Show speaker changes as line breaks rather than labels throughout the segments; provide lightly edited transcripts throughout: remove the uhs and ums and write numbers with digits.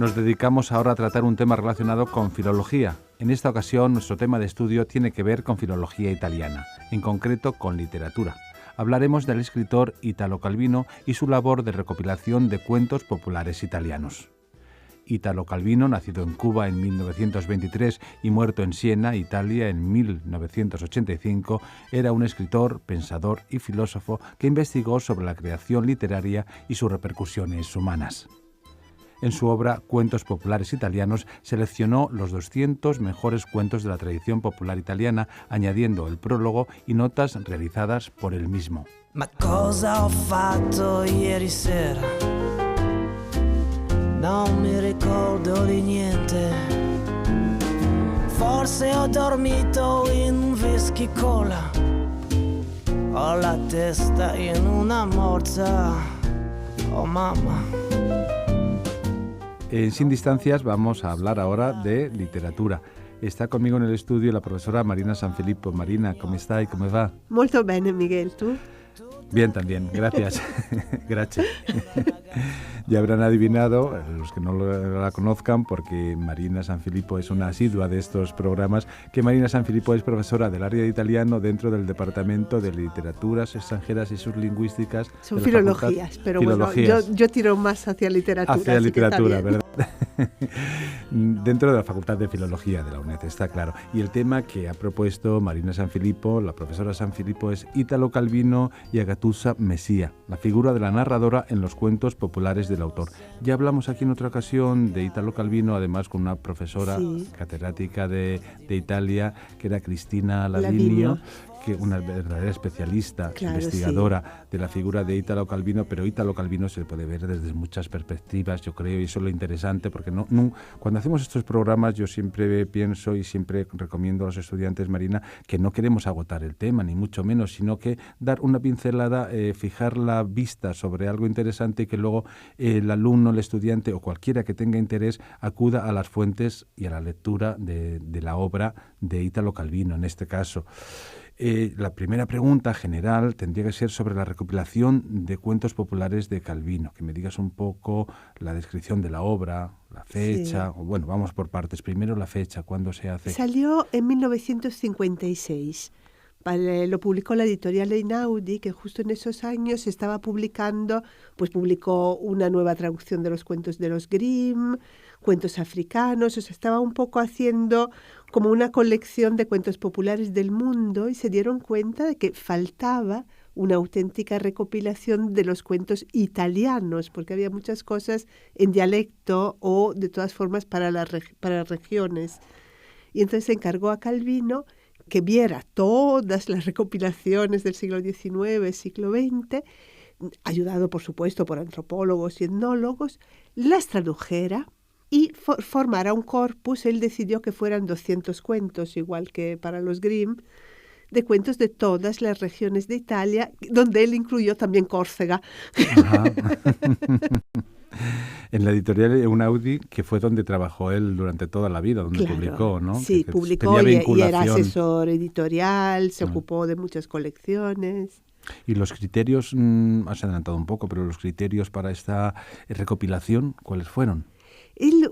Nos dedicamos ahora a tratar un tema relacionado con filología. En esta ocasión, nuestro tema de estudio tiene que ver con filología italiana, en concreto con literatura. Hablaremos del escritor Italo Calvino y su labor de recopilación de cuentos populares italianos. Italo Calvino, nacido en Cuba en 1923 y muerto en Siena, Italia, en 1985, era un escritor, pensador y filósofo que investigó sobre la creación literaria y sus repercusiones humanas. En su obra Cuentos populares italianos seleccionó los 200 mejores cuentos de la tradición popular italiana, añadiendo el prólogo y notas realizadas por él mismo.
Ma cosa ho fatto ieri sera? Non mi ricordo di niente. Forse ho dormito in whisky cola. Ho la testa in una morsa. Oh mamma.
Sin distancias vamos a hablar ahora de literatura. Está conmigo en el estudio la profesora Marina Sanfilippo. Marina, ¿cómo está y cómo va?
Molto bene, Miguel, ¿tú?
Bien, también, gracias. Gracias. Ya habrán adivinado, los que no la conozcan, porque Marina Sanfilippo es una asidua de estos programas, que Marina Sanfilippo es profesora del área de italiano dentro del Departamento de Literaturas Extranjeras y sus Lingüísticas.
Son filologías, pero filologías. Bueno, yo tiro más hacia literatura.
Hacia literatura, ¿verdad? Dentro de la Facultad de Filología de la UNED, está claro. Y el tema que ha propuesto Marina Sanfilippo, la profesora Sanfilippo, es Italo Calvino y Agatussa Messia, la figura de la narradora en los cuentos populares del autor. Ya hablamos aquí en otra ocasión de Italo Calvino, además con una profesora catedrática de Italia, que era Cristina Lavinio, que una verdadera especialista, investigadora de la figura de Italo Calvino, pero Italo Calvino se puede ver desde muchas perspectivas, yo creo, y eso es lo interesante, porque cuando hacemos estos programas yo siempre pienso y siempre recomiendo a los estudiantes, Marina, que no queremos agotar el tema, ni mucho menos, sino que dar una pincelada, fijar la vista sobre algo interesante y que luego el alumno, el estudiante o cualquiera que tenga interés acuda a las fuentes y a la lectura de la obra de Italo Calvino, en este caso. La primera pregunta general tendría que ser sobre la recopilación de cuentos populares de Calvino, que me digas un poco la descripción de la obra, la fecha, o bueno, vamos por partes. Primero la fecha, ¿cuándo se hace?
Salió en 1956. Lo publicó la editorial Einaudi, que justo en esos años estaba publicando, pues publicó una nueva traducción de los cuentos de los Grimm, cuentos africanos, o sea, estaba un poco haciendo como una colección de cuentos populares del mundo y se dieron cuenta de que faltaba una auténtica recopilación de los cuentos italianos, porque había muchas cosas en dialecto o de todas formas para regiones. Y entonces se encargó a Calvino que viera todas las recopilaciones del siglo XIX, siglo XX, ayudado por supuesto por antropólogos y etnólogos, las tradujera y formara un corpus. Él decidió que fueran 200 cuentos, igual que para los Grimm, de cuentos de todas las regiones de Italia, donde él incluyó también Córcega.
En la editorial Einaudi, que fue donde trabajó él durante toda la vida, donde publicó, ¿no?
Sí, publicó y era asesor editorial, se ocupó de muchas colecciones.
Y los criterios, has adelantado un poco, pero los criterios para esta recopilación, ¿cuáles fueron?
Él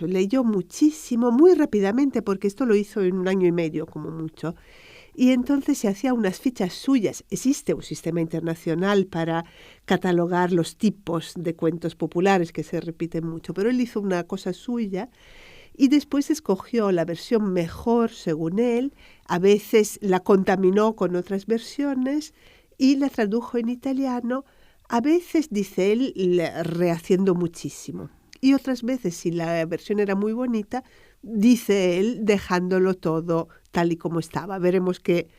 leyó muchísimo, muy rápidamente, porque esto lo hizo en 1 año y medio, como mucho. Y entonces se hacía unas fichas suyas. Existe un sistema internacional para catalogar los tipos de cuentos populares que se repiten mucho, pero él hizo una cosa suya y después escogió la versión mejor según él. A veces la contaminó con otras versiones y la tradujo en italiano. A veces, dice él, rehaciendo muchísimo. Y otras veces, si la versión era muy bonita, dice él, dejándolo todo tal y como estaba. Veremos que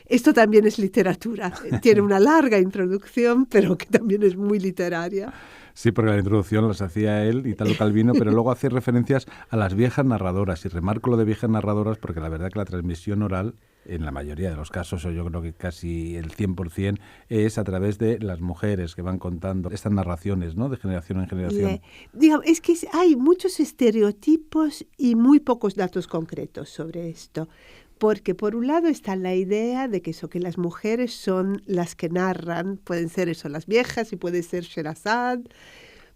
esto también es literatura. Tiene una larga introducción, pero que también es muy literaria.
Sí, porque la introducción las hacía él, Italo Calvino, pero luego hace referencias a las viejas narradoras. Y remarco lo de viejas narradoras porque la verdad que la transmisión oral, en la mayoría de los casos, o yo creo que casi el 100%, es a través de las mujeres que van contando estas narraciones, ¿no?, de generación en generación.
Digamos, es que hay muchos estereotipos y muy pocos datos concretos sobre esto. Porque por un lado está la idea de que las mujeres son las que narran, pueden ser las viejas y puede ser Sherazad.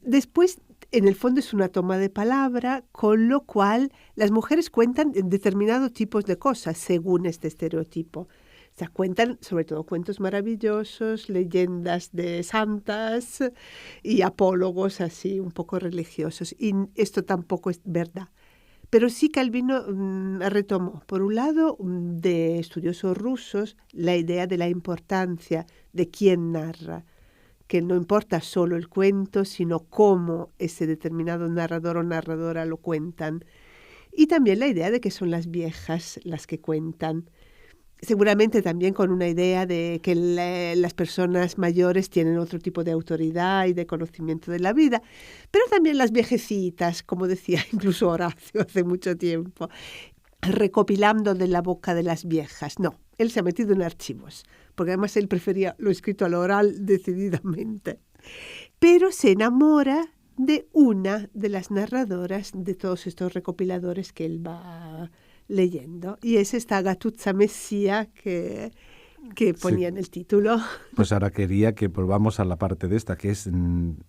Después en el fondo es una toma de palabra, con lo cual las mujeres cuentan determinados tipos de cosas según este estereotipo. O sea, cuentan sobre todo cuentos maravillosos, leyendas de santas y apólogos así un poco religiosos. Y esto tampoco es verdad. Pero sí Calvino retomó, por un lado, de estudiosos rusos, la idea de la importancia de quién narra, que no importa solo el cuento, sino cómo ese determinado narrador o narradora lo cuentan. Y también la idea de que son las viejas las que cuentan. Seguramente también con una idea de que las personas mayores tienen otro tipo de autoridad y de conocimiento de la vida, pero también las viejecitas, como decía incluso Horacio hace mucho tiempo, recopilando de la boca de las viejas. No, él se ha metido en archivos, porque además él prefería lo escrito a lo oral decididamente. Pero se enamora de una de las narradoras de todos estos recopiladores que él va leyendo, y es esta Agatuzza Messia que ponía en el título.
Pues ahora quería que volvamos a la parte de esta, que es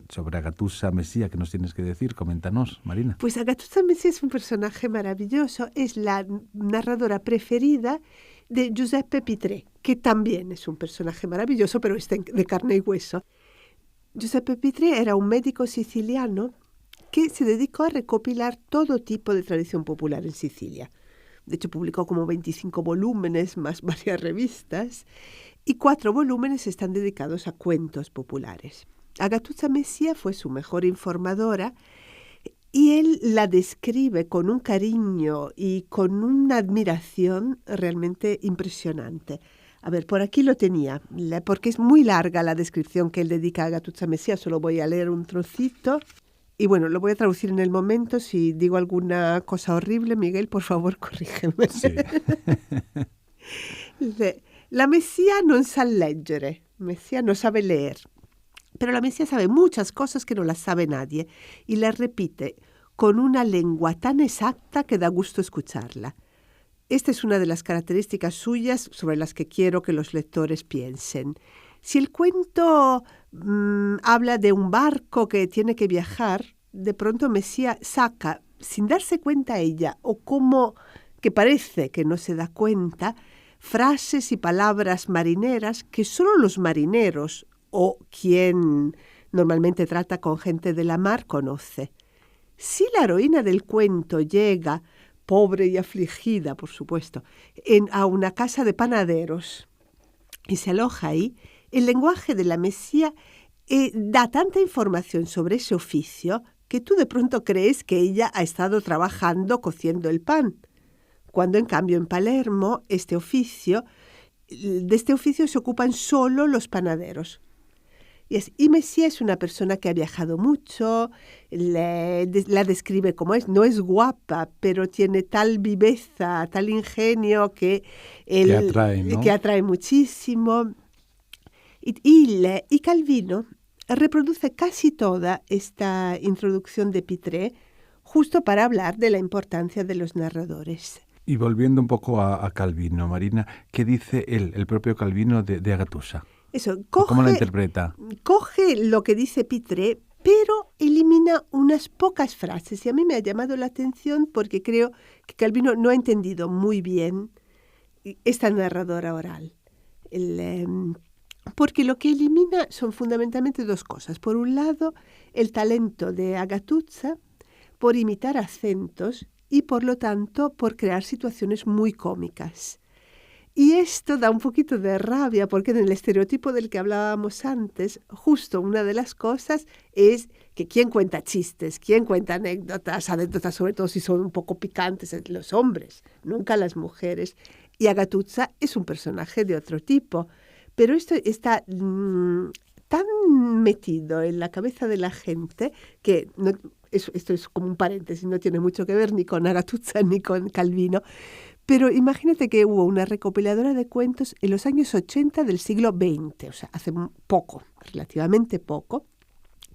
sobre Agatuzza Messia. ¿Qué nos tienes que decir? Coméntanos, Marina.
Pues Agatuzza Messia es un personaje maravilloso, es la narradora preferida de Giuseppe Pitrè, que también es un personaje maravilloso, pero está de carne y hueso. Giuseppe Pitrè era un médico siciliano que se dedicó a recopilar todo tipo de tradición popular en Sicilia. De hecho, publicó como 25 volúmenes, más varias revistas, y 4 volúmenes están dedicados a cuentos populares. Agatuzza Messia fue su mejor informadora y él la describe con un cariño y con una admiración realmente impresionante. A ver, por aquí lo tenía, porque es muy larga la descripción que él dedica a Agatuzza Messia, solo voy a leer un trocito. Y bueno, lo voy a traducir en el momento. Si digo alguna cosa horrible, Miguel, por favor, corrígeme.
Sí.
La Messia non sa leggere, Messia no sabe leer, pero la Messia sabe muchas cosas que no las sabe nadie y las repite con una lengua tan exacta que da gusto escucharla. Esta es una de las características suyas sobre las que quiero que los lectores piensen. Si el cuento habla de un barco que tiene que viajar, de pronto Messia saca, sin darse cuenta ella, o como que parece que no se da cuenta, frases y palabras marineras que solo los marineros o quien normalmente trata con gente de la mar conoce. Si la heroína del cuento llega, pobre y afligida, por supuesto, a una casa de panaderos y se aloja ahí, el lenguaje de la Messia da tanta información sobre ese oficio que tú de pronto crees que ella ha estado trabajando cociendo el pan, cuando en cambio en Palermo de este oficio se ocupan solo los panaderos. Y Messia es una persona que ha viajado mucho, la describe como es, no es guapa, pero tiene tal viveza, tal ingenio que
atrae, ¿no?
Que atrae muchísimo. Y Calvino reproduce casi toda esta introducción de Pitrè justo para hablar de la importancia de los narradores.
Y volviendo un poco a Calvino, Marina, ¿qué dice él, el propio Calvino, de Agatuzza?
Eso,
¿Cómo la interpreta?
Coge lo que dice Pitrè, pero elimina unas pocas frases. Y a mí me ha llamado la atención porque creo que Calvino no ha entendido muy bien esta narradora oral. Porque lo que elimina son fundamentalmente dos cosas. Por un lado, el talento de Agatuzza por imitar acentos y, por lo tanto, por crear situaciones muy cómicas. Y esto da un poquito de rabia porque en el estereotipo del que hablábamos antes, justo una de las cosas es que quién cuenta chistes, quién cuenta anécdotas sobre todo si son un poco picantes, los hombres, nunca las mujeres. Y Agatuzza es un personaje de otro tipo. Pero esto está tan metido en la cabeza de la gente que esto es como un paréntesis, no tiene mucho que ver ni con Agatuzza ni con Calvino. Pero imagínate que hubo una recopiladora de cuentos en los años 80 del siglo XX, o sea, hace poco, relativamente poco,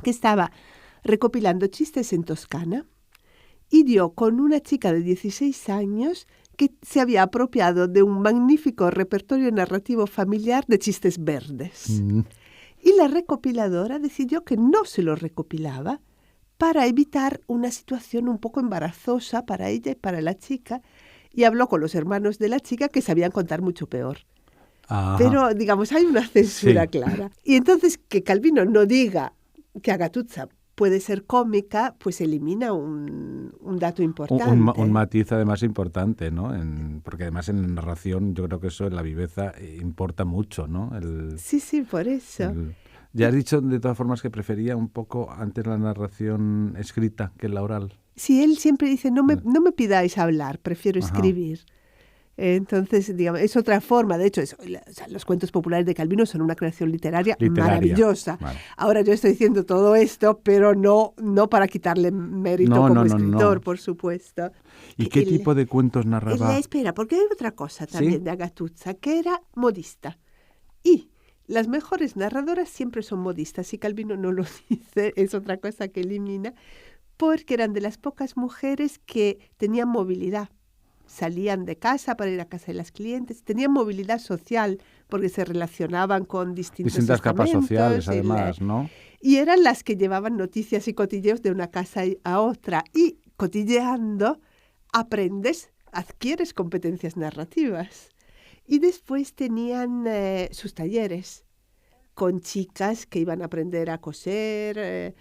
que estaba recopilando chistes en Toscana y dio con una chica de 16 años que se había apropiado de un magnífico repertorio narrativo familiar de chistes verdes. Y la recopiladora decidió que no se lo recopilaba para evitar una situación un poco embarazosa para ella y para la chica, y habló con los hermanos de la chica que sabían contar mucho peor.
Ajá.
Pero, digamos, hay una censura
Sí.
clara. Y entonces que Calvino no diga que Agatuzza puede ser cómica, pues elimina un dato importante.
Un matiz además importante, ¿no? Porque además en la narración yo creo que eso en la viveza importa mucho, ¿no?
Sí, por eso.
Ya has dicho de todas formas que prefería un poco antes la narración escrita que la oral.
Sí, él siempre dice, no me pidáis hablar, prefiero escribir. Entonces, digamos, es otra forma. De hecho, los cuentos populares de Calvino son una creación literaria. Maravillosa. Vale. Ahora yo estoy diciendo todo esto, pero no para quitarle mérito como escritor, por supuesto.
¿Y qué tipo de cuentos narraba?
Espera, porque hay otra cosa también de Agatuzza, que era modista. Y las mejores narradoras siempre son modistas. Y Calvino no lo dice, es otra cosa que elimina, porque eran de las pocas mujeres que tenían movilidad. Salían de casa para ir a casa de las clientes, tenían movilidad social porque se relacionaban con distintas
capas sociales, además, ¿no?
Y eran las que llevaban noticias y cotilleos de una casa a otra. Y cotilleando adquieres competencias narrativas. Y después tenían sus talleres con chicas que iban a aprender a coser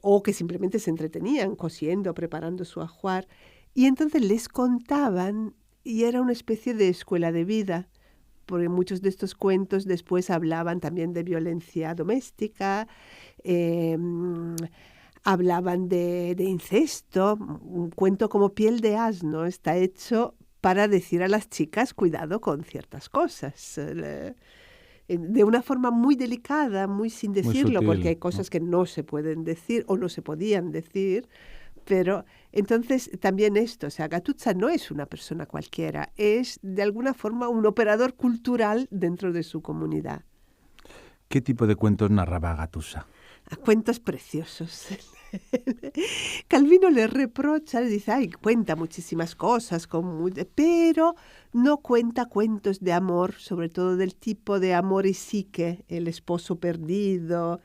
o que simplemente se entretenían cosiendo, preparando su ajuar. Y entonces les contaban, y era una especie de escuela de vida, porque muchos de estos cuentos después hablaban también de violencia doméstica, hablaban de incesto. Un cuento como Piel de asno está hecho para decir a las chicas, cuidado con ciertas cosas, de una forma muy delicada, muy sin decirlo,
muy sutil,
porque hay cosas que no se pueden decir o no se podían decir. Pero entonces también esto, o sea, Agatuzza no es una persona cualquiera, es de alguna forma un operador cultural dentro de su comunidad.
¿Qué tipo de cuentos narraba Agatuzza?
Cuentos preciosos. Calvino le reprocha, le dice, cuenta muchísimas cosas, pero no cuenta cuentos de amor, sobre todo del tipo de amor y psique, el esposo perdido.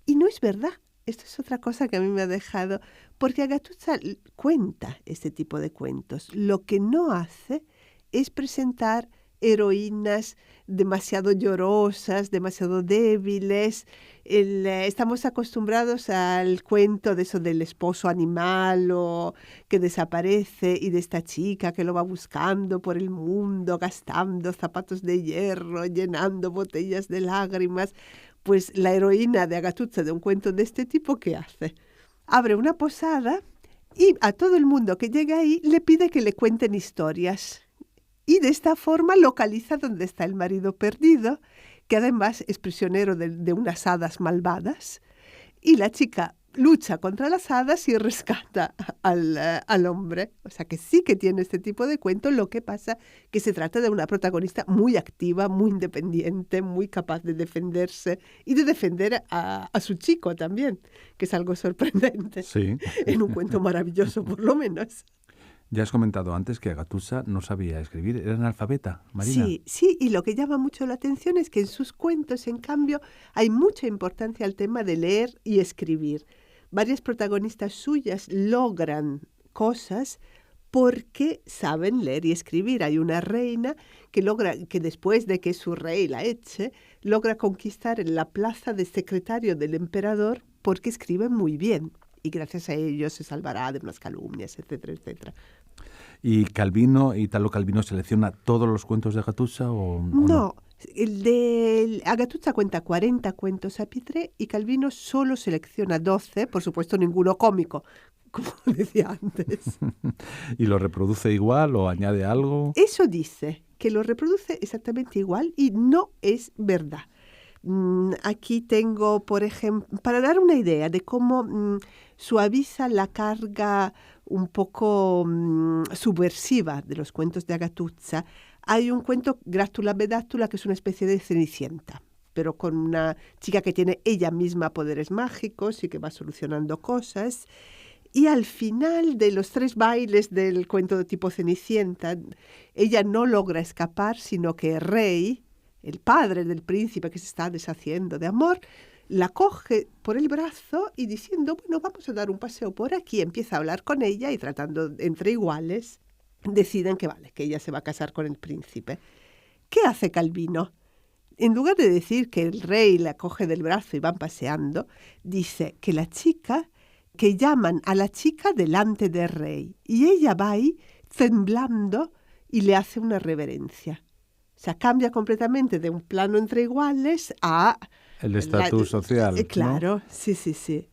Y no es verdad. Esto es otra cosa que a mí me ha dejado, porque Agatuzza cuenta este tipo de cuentos. Lo que no hace es presentar heroínas demasiado llorosas, demasiado débiles. Estamos acostumbrados al cuento de eso del esposo animal o que desaparece y de esta chica que lo va buscando por el mundo, gastando zapatos de hierro, llenando botellas de lágrimas. Pues la heroína de Agatuzza de un cuento de este tipo, ¿qué hace? Abre una posada y a todo el mundo que llega ahí le pide que le cuenten historias. Y de esta forma localiza dónde está el marido perdido, que además es prisionero de unas hadas malvadas. Y la chica lucha contra las hadas y rescata al hombre. O sea que sí que tiene este tipo de cuento, lo que pasa que se trata de una protagonista muy activa, muy independiente, muy capaz de defenderse y de defender a su chico también, que es algo sorprendente.
Sí.
En un cuento maravilloso, por lo menos.
Ya has comentado antes que Agatuzza no sabía escribir, era analfabeta, Marina.
Sí, y lo que llama mucho la atención es que en sus cuentos, en cambio, hay mucha importancia al tema de leer y escribir. Varias protagonistas suyas logran cosas porque saben leer y escribir. Hay una reina que después de que su rey la eche, logra conquistar en la plaza de secretario del emperador porque escribe muy bien. Y gracias a ello se salvará de unas calumnias, etcétera, etcétera.
¿Y Italo Calvino selecciona todos los cuentos de Agatuzza o no?
El de Agatuzza cuenta 40 cuentos a Pitré y Calvino solo selecciona 12, por supuesto ninguno cómico, como decía antes.
¿Y lo reproduce igual o añade algo?
Eso dice, que lo reproduce exactamente igual y no es verdad. Aquí tengo, por ejemplo, para dar una idea de cómo suaviza la carga un poco subversiva de los cuentos de Agatuzza, hay un cuento, Grátula Bedátula, que es una especie de Cenicienta, pero con una chica que tiene ella misma poderes mágicos y que va solucionando cosas. Y al final de los 3 bailes del cuento de tipo Cenicienta, ella no logra escapar, sino que Rey, el padre del príncipe que se está deshaciendo de amor, la coge por el brazo y diciendo, bueno, vamos a dar un paseo por aquí, empieza a hablar con ella y tratando entre iguales, deciden que vale, que ella se va a casar con el príncipe. ¿Qué hace Calvino? En lugar de decir que el rey la coge del brazo y van paseando, dice que llaman a la chica delante del rey y ella va ahí temblando y le hace una reverencia. O sea, cambia completamente de un plano entre iguales a...
El estatus social,
claro,
¿no?
sí.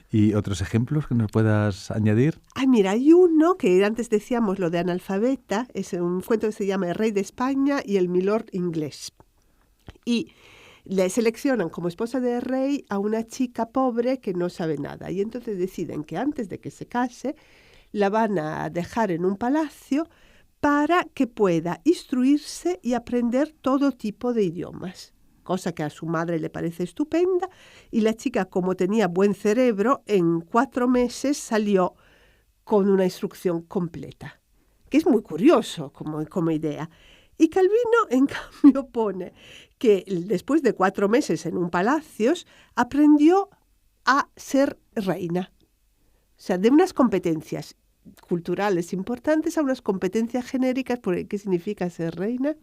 ¿Y otros ejemplos que nos puedas añadir?
Ay, mira, hay uno que antes decíamos lo de analfabeta, es un cuento que se llama El rey de España y el milord inglés. Y le seleccionan como esposa del rey a una chica pobre que no sabe nada. Y entonces deciden que antes de que se case, la van a dejar en un palacio para que pueda instruirse y aprender todo tipo de idiomas. Cosa que a su madre le parece estupenda. Y la chica, como tenía buen cerebro, en 4 meses salió con una instrucción completa. Que es muy curioso como idea. Y Calvino, en cambio, pone que después de 4 meses en un palacio, aprendió a ser reina. O sea, de unas competencias culturales importantes a unas competencias genéricas, porque ¿qué significa ser reina?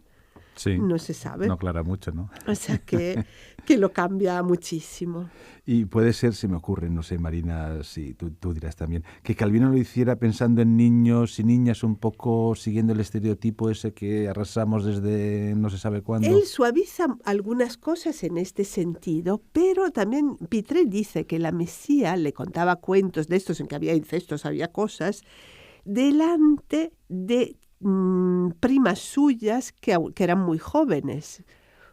Sí,
no se sabe.
No aclara mucho, ¿no?
O sea que lo cambia muchísimo.
Y puede ser, se me ocurre, no sé, Marina, si tú dirás también, que Calvino lo hiciera pensando en niños y niñas, un poco siguiendo el estereotipo ese que arrasamos desde no se sabe cuándo.
Él suaviza algunas cosas en este sentido, pero también Pitré dice que la Mesía le contaba cuentos de estos en que había incestos, había cosas, delante de primas suyas que eran muy jóvenes.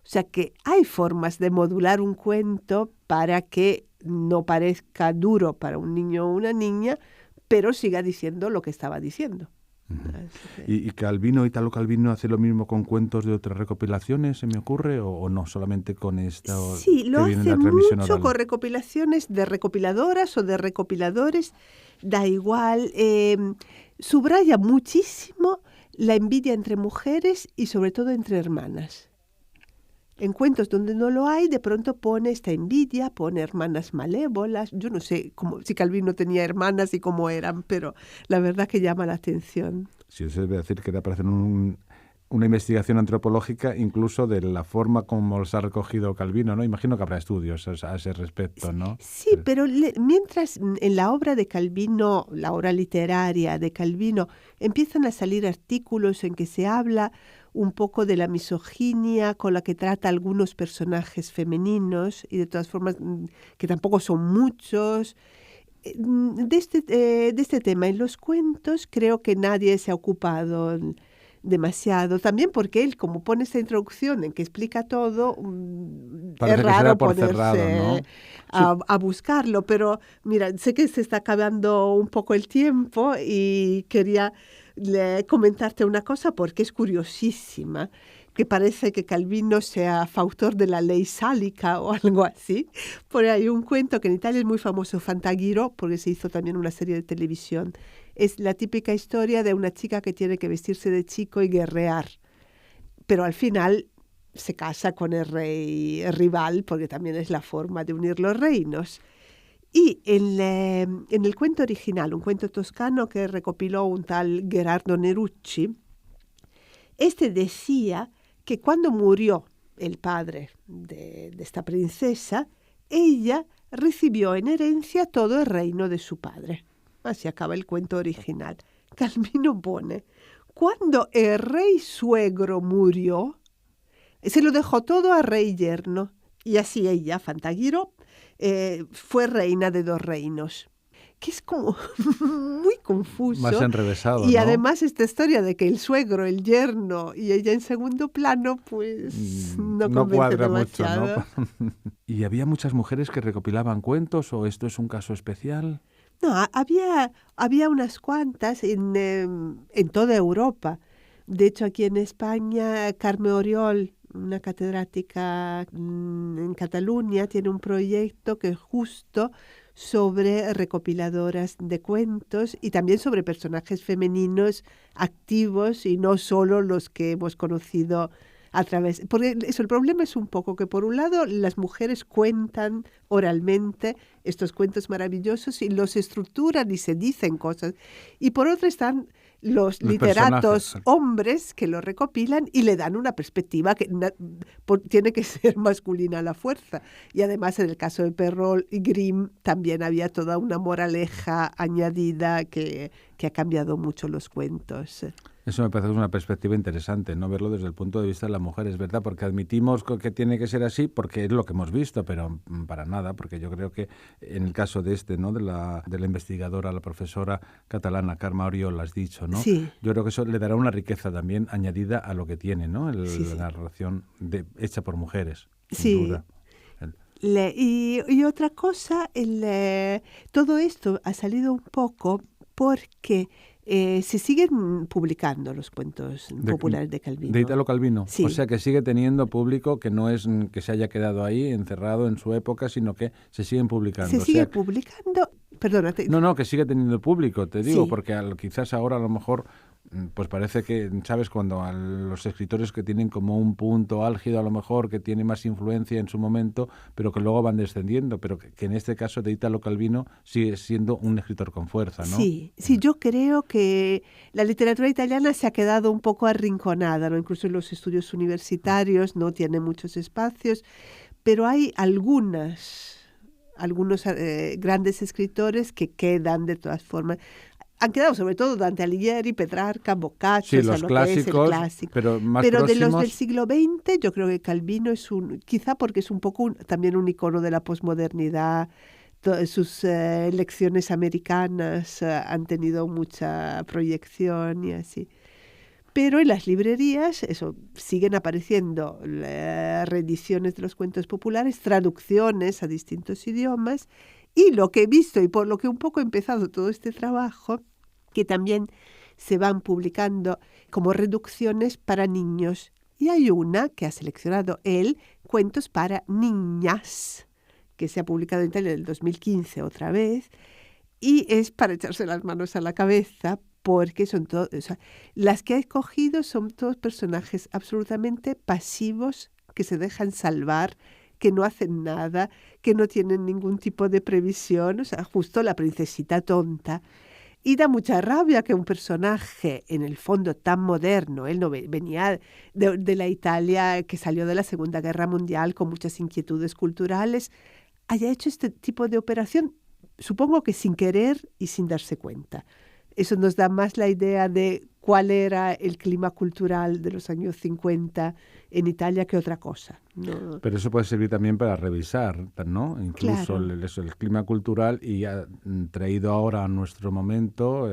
O sea que hay formas de modular un cuento para que no parezca duro para un niño o una niña, pero siga diciendo lo que estaba diciendo.
Uh-huh. ¿Y Calvino, Italo Calvino, hace lo mismo con cuentos de otras recopilaciones, se me ocurre, o no, solamente con esta?
Sí, lo hace mucho con recopilaciones de recopiladoras o de recopiladores, da igual. Subraya muchísimo la envidia entre mujeres y sobre todo entre hermanas. En cuentos donde no lo hay, de pronto pone esta envidia, pone hermanas malévolas. Yo no sé si Calvino tenía hermanas y cómo eran, pero la verdad que llama la atención.
Sí, eso debe decir que era para hacer una investigación antropológica incluso de la forma como los ha recogido Calvino, ¿no? Imagino que habrá estudios a ese respecto, ¿no?
Sí, pero mientras en la obra de Calvino, la obra literaria de Calvino, empiezan a salir artículos en que se habla un poco de la misoginia con la que trata algunos personajes femeninos, y de todas formas que tampoco son muchos. De este tema en los cuentos creo que nadie se ha ocupado demasiado, también porque él, como pone esta introducción en que explica todo, es raro ponerse cerrado, ¿no? a buscarlo, pero mira, sé que se está acabando un poco el tiempo y quería comentarte una cosa porque es curiosísima, que parece que Calvino sea fautor de la ley sálica o algo así. Por ahí hay un cuento que en Italia es muy famoso, Fantaghiro, porque se hizo también una serie de televisión. Es la típica historia de una chica que tiene que vestirse de chico y guerrear. Pero al final se casa con el rey rival, porque también es la forma de unir los reinos. Y en el cuento original, un cuento toscano que recopiló un tal Gherardo Nerucci, este decía que cuando murió el padre de esta princesa, ella recibió en herencia todo el reino de su padre. Así acaba el cuento original. Calvino pone, cuando el rey suegro murió, se lo dejó todo al rey yerno, y así ella, Fantaghiro, fue reina de 2 reinos. Que es como muy confuso.
Más enrevesado,
y
¿no?
además esta historia de que el suegro, el yerno y ella en segundo plano, pues no
cuadra
demasiado.
Mucho, ¿no? ¿Y había muchas mujeres que recopilaban cuentos o esto es un caso especial?
No, había unas cuantas en toda Europa. De hecho, aquí en España, Carme Oriol, una catedrática en Cataluña, tiene un proyecto que justo sobre recopiladoras de cuentos y también sobre personajes femeninos activos y no solo los que hemos conocido a través, porque eso, el problema es un poco que por un lado las mujeres cuentan oralmente estos cuentos maravillosos y los estructuran y se dicen cosas, y por otro están los literatos hombres que lo recopilan y le dan una perspectiva que tiene que ser masculina a la fuerza. Y además en el caso de Perrault y Grimm también había toda una moraleja añadida que ha cambiado mucho los cuentos.
Eso me parece una perspectiva interesante, no verlo desde el punto de vista de la mujer, es verdad, porque admitimos que tiene que ser así porque es lo que hemos visto, pero para nada, porque yo creo que en el caso de ¿no? de la investigadora, la profesora catalana Carme Oriol, lo has dicho, ¿no?
Sí.
Yo creo que eso le dará una riqueza también añadida a lo que tiene, ¿no? La narración hecha por mujeres, sin duda.
Y otra cosa, todo esto ha salido un poco porque se siguen publicando los cuentos populares de Calvino.
De Italo Calvino.
Sí.
O sea que sigue teniendo público, que no es que se haya quedado ahí encerrado en su época, sino que se siguen publicando.
Se sigue publicando. Perdónate.
No, que sigue teniendo público, te digo,
Sí.
porque quizás ahora a lo mejor pues parece que, ¿sabes? Cuando a los escritores que tienen como un punto álgido, a lo mejor, que tiene más influencia en su momento, pero que luego van descendiendo, pero que en este caso de Italo Calvino sigue siendo un escritor con fuerza, ¿no?
Sí, yo creo que la literatura italiana se ha quedado un poco arrinconada, ¿no? Incluso en los estudios universitarios no tiene muchos espacios, pero hay algunos grandes escritores que quedan de todas formas. Han quedado sobre todo Dante Alighieri, Petrarca, Boccaccio,
sí, los clásicos, pero más
pero
próximos.
De los del siglo XX yo creo que Calvino es quizá porque es un poco también un icono de la posmodernidad. Sus lecciones americanas han tenido mucha proyección y así. Pero en las librerías siguen apareciendo reediciones de los cuentos populares, traducciones a distintos idiomas. Y lo que he visto y por lo que un poco he empezado todo este trabajo, que también se van publicando como reducciones para niños. Y hay una que ha seleccionado él, Cuentos para niñas, que se ha publicado en Italia en el 2015 otra vez, y es para echarse las manos a la cabeza porque son las que ha escogido son todos personajes absolutamente pasivos que se dejan salvar, que no hacen nada, que no tienen ningún tipo de previsión, justo la princesita tonta. Y da mucha rabia que un personaje, en el fondo tan moderno, él no venía de la Italia que salió de la Segunda Guerra Mundial con muchas inquietudes culturales, haya hecho este tipo de operación, supongo que sin querer y sin darse cuenta. Eso nos da más la idea de cuál era el clima cultural de los años 50 en Italia que otra cosa, ¿no?
Pero eso puede servir también para revisar, ¿no? Incluso
Claro.
el clima cultural y traído ahora a nuestro momento,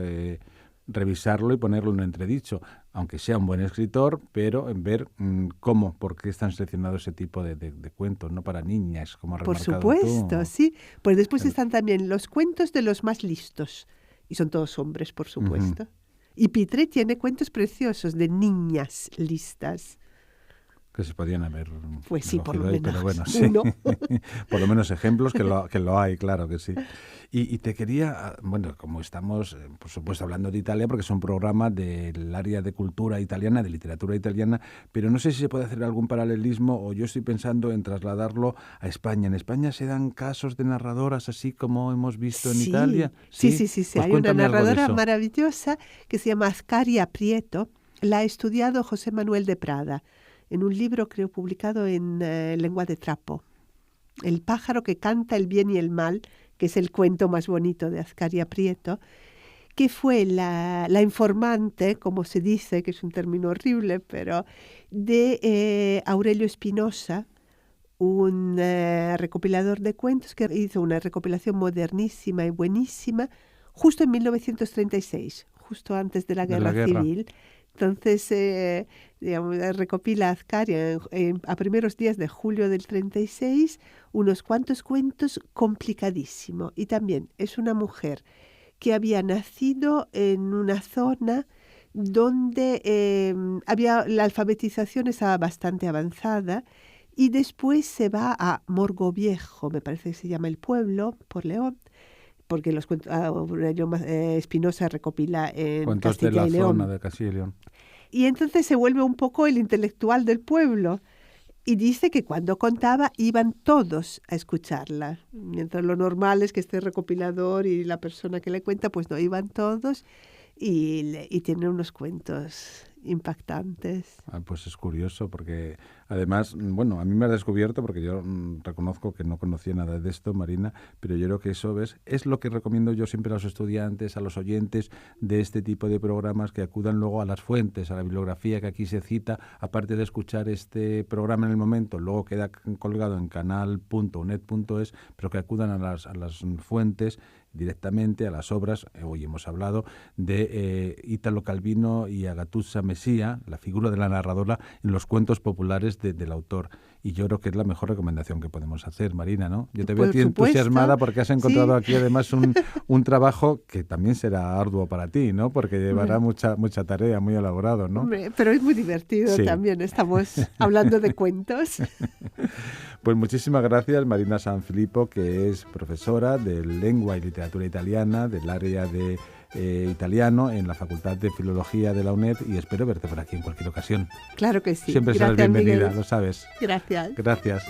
revisarlo y ponerlo en entredicho, aunque sea un buen escritor, pero en ver por qué están seleccionados ese tipo de cuentos, no para niñas, como has remarcado tú.
Por supuesto, sí. Pues después están también los cuentos de los más listos, y son todos hombres, por supuesto. Uh-huh. Y Pitre tiene cuentos preciosos de niñas listas.
Que se podían haber
pues sí, por lo
ahí,
menos
pero bueno, sí. Por lo menos ejemplos que lo hay, claro que sí. Y te quería, bueno, como estamos, por supuesto, hablando de Italia, porque es un programa del área de cultura italiana, de literatura italiana, pero no sé si se puede hacer algún paralelismo o yo estoy pensando en trasladarlo a España. ¿En España se dan casos de narradoras así como hemos visto en Italia?
Sí.
Pues
hay una narradora maravillosa que se llama Ascaria Prieto. La ha estudiado José Manuel de Prada en un libro, creo, publicado en lengua de trapo. El pájaro que canta el bien y el mal, que es el cuento más bonito de Ascaria Prieto, que fue la informante, como se dice, que es un término horrible, pero de Aurelio Espinosa, un recopilador de cuentos que hizo una recopilación modernísima y buenísima justo en 1936, justo antes de la Guerra Civil. Entonces, recopila Ascaria a primeros días de julio del 36 unos cuantos cuentos complicadísimos. Y también es una mujer que había nacido en una zona donde la alfabetización estaba bastante avanzada y después se va a Morgoviejo, me parece que se llama el pueblo, por León, porque los cuentos Espinosa recopila en
cuentos
Castilla
de la
y León.
Zona de Castilla y León.
Y entonces se vuelve un poco el intelectual del pueblo. Y dice que cuando contaba iban todos a escucharla. Mientras lo normal es que esté el recopilador y la persona que le cuenta, pues no, iban todos y tiene unos cuentos impactantes.
Pues es curioso porque además, bueno, a mí me ha descubierto porque yo reconozco que no conocía nada de esto, Marina, pero yo creo que eso es lo que recomiendo yo siempre a los estudiantes, a los oyentes de este tipo de programas, que acudan luego a las fuentes, a la bibliografía que aquí se cita, aparte de escuchar este programa en el momento, luego queda colgado en canal.uned.es, pero que acudan a las fuentes directamente, a las obras. Hoy hemos hablado de Ítalo Calvino y Agatussa Mesía, la figura de la narradora en los cuentos populares del autor. Y yo creo que es la mejor recomendación que podemos hacer, Marina, ¿no? Yo te veo entusiasmada porque has encontrado aquí además un trabajo que también será arduo para ti, ¿no? Porque llevará mucha tarea, muy elaborado, ¿no?
Hombre, pero es muy divertido también, estamos hablando de cuentos.
Pues muchísimas gracias, Marina Sanfilippo, que es profesora de Lengua y Literatura Italiana del área de italiano en la Facultad de Filología de la UNED, y espero verte por aquí en cualquier ocasión.
Claro que sí.
Siempre serás bienvenida, Miguel. Lo sabes.
Gracias.
Gracias.